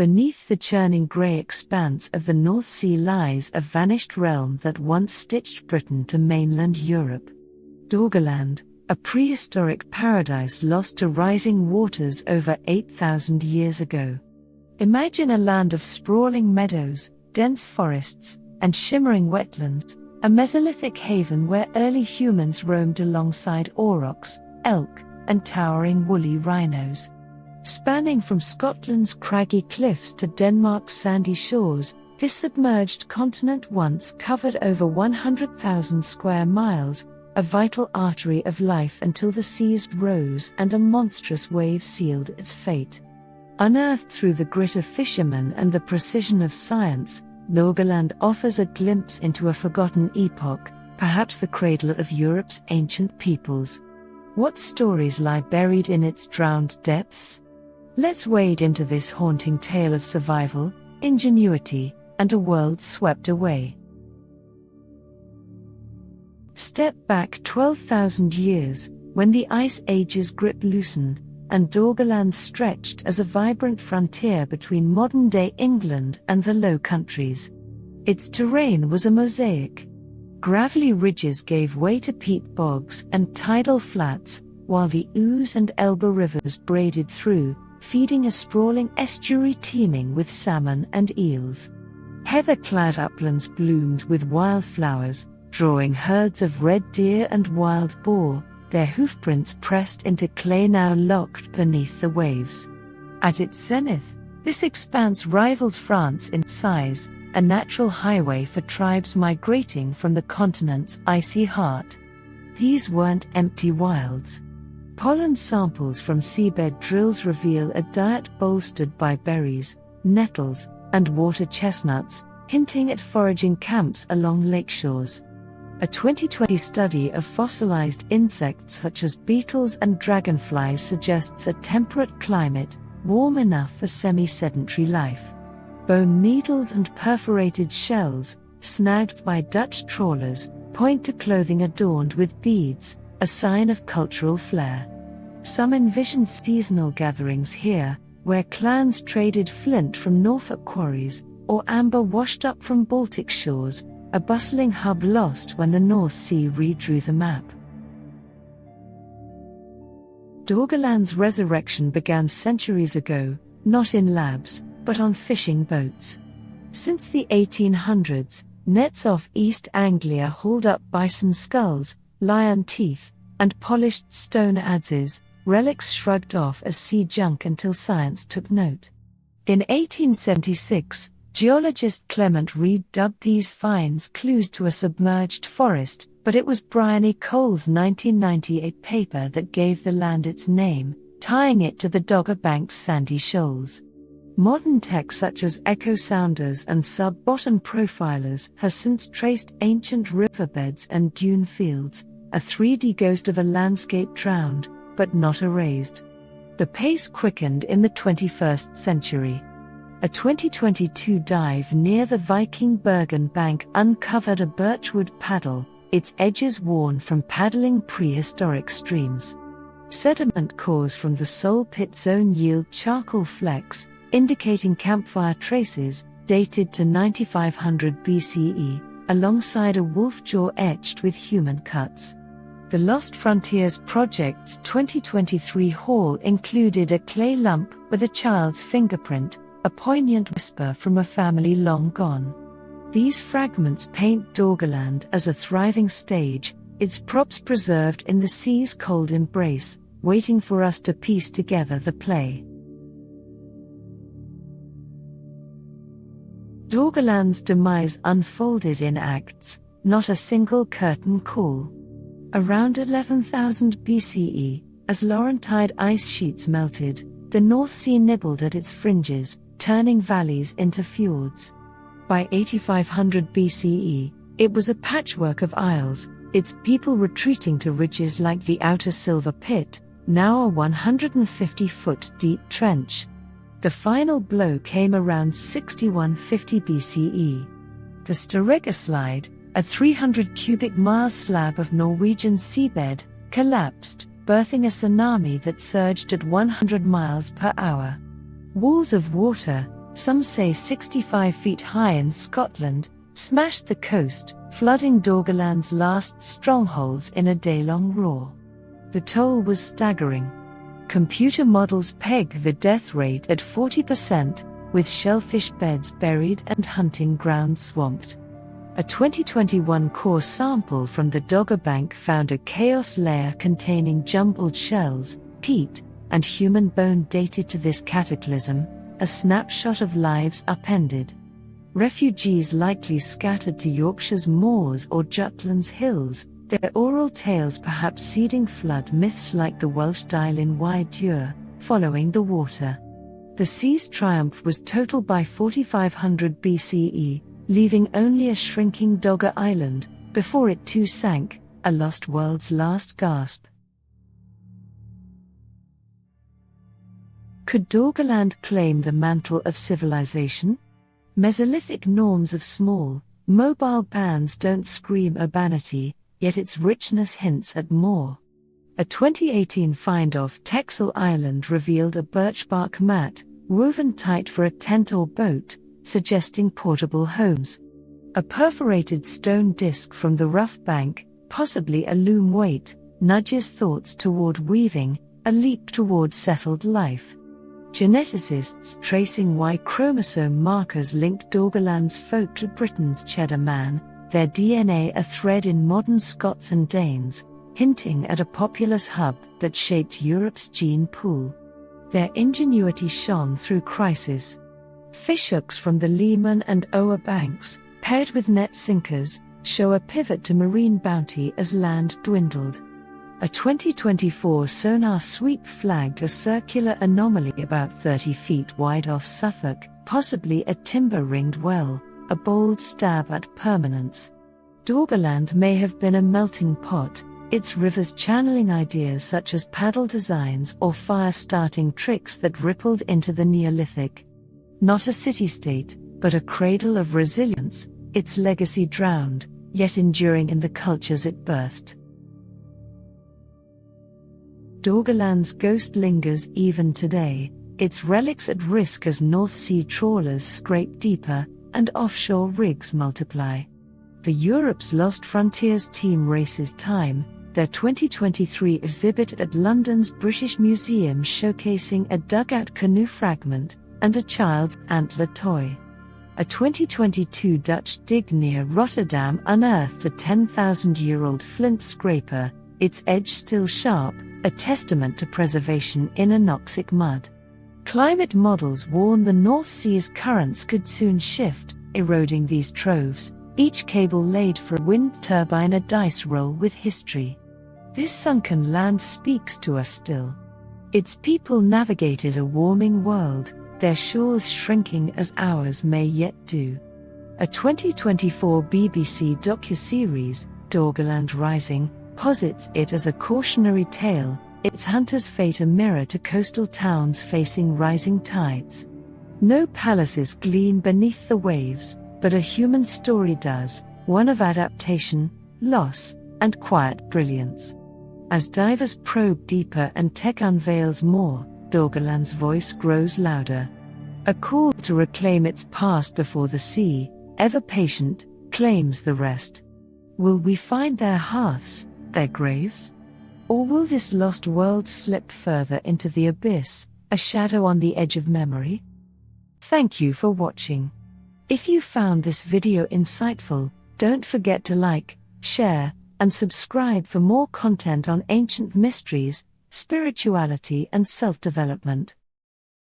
Beneath the churning grey expanse of the North Sea lies a vanished realm that once stitched Britain to mainland Europe. Doggerland, a prehistoric paradise lost to rising waters over 8,000 years ago. Imagine a land of sprawling meadows, dense forests, and shimmering wetlands, a Mesolithic haven where early humans roamed alongside aurochs, elk, and towering woolly rhinos. Spanning from Scotland's craggy cliffs to Denmark's sandy shores, this submerged continent once covered over 100,000 square miles, a vital artery of life until the seas rose and a monstrous wave sealed its fate. Unearthed through the grit of fishermen and the precision of science, Doggerland offers a glimpse into a forgotten epoch, perhaps the cradle of Europe's ancient peoples. What stories lie buried in its drowned depths? Let's wade into this haunting tale of survival, ingenuity, and a world swept away. Step back 12,000 years, when the Ice Age's grip loosened, and Doggerland stretched as a vibrant frontier between modern-day England and the Low Countries. Its terrain was a mosaic. Gravelly ridges gave way to peat bogs and tidal flats, while the Ouse and Elbe rivers braided through, feeding a sprawling estuary teeming with salmon and eels. Heather-clad uplands bloomed with wildflowers, drawing herds of red deer and wild boar, their hoofprints pressed into clay now locked beneath the waves. At its zenith, this expanse rivaled France in size, a natural highway for tribes migrating from the continent's icy heart. These weren't empty wilds. Pollen samples from seabed drills reveal a diet bolstered by berries, nettles, and water chestnuts, hinting at foraging camps along lakeshores. A 2020 study of fossilized insects such as beetles and dragonflies suggests a temperate climate, warm enough for semi-sedentary life. Bone needles and perforated shells, snagged by Dutch trawlers, point to clothing adorned with beads, a sign of cultural flair. Some envision seasonal gatherings here, where clans traded flint from Norfolk quarries, or amber washed up from Baltic shores, a bustling hub lost when the North Sea redrew the map. Doggerland's resurrection began centuries ago, not in labs, but on fishing boats. Since the 1800s, nets off East Anglia hauled up bison skulls, lion teeth, and polished stone adzes, relics shrugged off as sea junk until science took note. In 1876, geologist Clement Reid dubbed these finds clues to a submerged forest, but it was Brian E. Cole's 1998 paper that gave the land its name, tying it to the Dogger Bank's sandy shoals. Modern tech such as echo sounders and sub-bottom profilers has since traced ancient riverbeds and dune fields, a 3D ghost of a landscape drowned, but not erased. The pace quickened in the 21st century. A 2022 dive near the Viking Bergen bank uncovered a birchwood paddle, its edges worn from paddling prehistoric streams. Sediment cores from the Sole Pit Zone yield charcoal flecks, indicating campfire traces, dated to 9500 BCE, alongside a wolf jaw etched with human cuts. The Lost Frontiers Project's 2023 haul included a clay lump with a child's fingerprint, a poignant whisper from a family long gone. These fragments paint Doggerland as a thriving stage, its props preserved in the sea's cold embrace, waiting for us to piece together the play. Doggerland's demise unfolded in acts, not a single curtain call. Around 11,000 BCE, as Laurentide ice sheets melted, the North Sea nibbled at its fringes, turning valleys into fjords. By 8500 BCE, it was a patchwork of isles, its people retreating to ridges like the Outer Silver Pit, now a 150-foot deep trench. The final blow came around 6150 BCE. The Storegga Slide, a 300 cubic mile slab of Norwegian seabed, collapsed, birthing a tsunami that surged at 100 miles per hour. Walls of water, some say 65 feet high in Scotland, smashed the coast, flooding Doggerland's last strongholds in a day-long roar. The toll was staggering. Computer models peg the death rate at 40%, with shellfish beds buried and hunting grounds swamped. A 2021 core sample from the Dogger Bank found a chaos layer containing jumbled shells, peat, and human bone dated to this cataclysm, a snapshot of lives upended. Refugees likely scattered to Yorkshire's moors or Jutland's hills, their oral tales perhaps seeding flood myths like the Welsh Dail Wide Dŵr, following the water. The sea's triumph was total by 4500 BCE, leaving only a shrinking Dogger Island, before it too sank, a lost world's last gasp. Could Doggerland claim the mantle of civilization? Mesolithic norms of small, mobile bands don't scream urbanity, yet its richness hints at more. A 2018 find off Texel Island revealed a birchbark mat, woven tight for a tent or boat, suggesting portable homes. A perforated stone disc from the rough bank, possibly a loom weight, nudges thoughts toward weaving, a leap toward settled life. Geneticists tracing Y chromosome markers linked Doggerland's folk to Britain's Cheddar Man, their DNA a thread in modern Scots and Danes, hinting at a populous hub that shaped Europe's gene pool. Their ingenuity shone through crisis. Fishhooks from the Lehman and Ower banks, paired with net sinkers, show a pivot to marine bounty as land dwindled. A 2024 sonar sweep flagged a circular anomaly about 30 feet wide off Suffolk, possibly a timber-ringed well, a bold stab at permanence. Doggerland may have been a melting pot, its rivers channeling ideas such as paddle designs or fire-starting tricks that rippled into the Neolithic. Not a city-state, but a cradle of resilience, its legacy drowned, yet enduring in the cultures it birthed. Doggerland's ghost lingers even today, its relics at risk as North Sea trawlers scrape deeper and offshore rigs multiply. The Europe's Lost Frontiers team races time, their 2023 exhibit at London's British Museum showcasing a dugout canoe fragment and a child's antler toy. A 2022 Dutch dig near Rotterdam unearthed a 10,000-year-old flint scraper, its edge still sharp, a testament to preservation in anoxic mud. Climate models warn the North Sea's currents could soon shift, eroding these troves, each cable laid for a wind turbine a dice roll with history. This sunken land speaks to us still. Its people navigated a warming world, their shores shrinking as ours may yet do. A 2024 BBC docuseries, Doggerland Rising, posits it as a cautionary tale, its hunter's fate a mirror to coastal towns facing rising tides. No palaces gleam beneath the waves, but a human story does, one of adaptation, loss, and quiet brilliance. As divers probe deeper and tech unveils more, Doggerland's voice grows louder. A call to reclaim its past before the sea, ever patient, claims the rest. Will we find their hearths, their graves? Or will this lost world slip further into the abyss, a shadow on the edge of memory? Thank you for watching. If you found this video insightful, don't forget to like, share, and subscribe for more content on ancient mysteries, spirituality and self-development.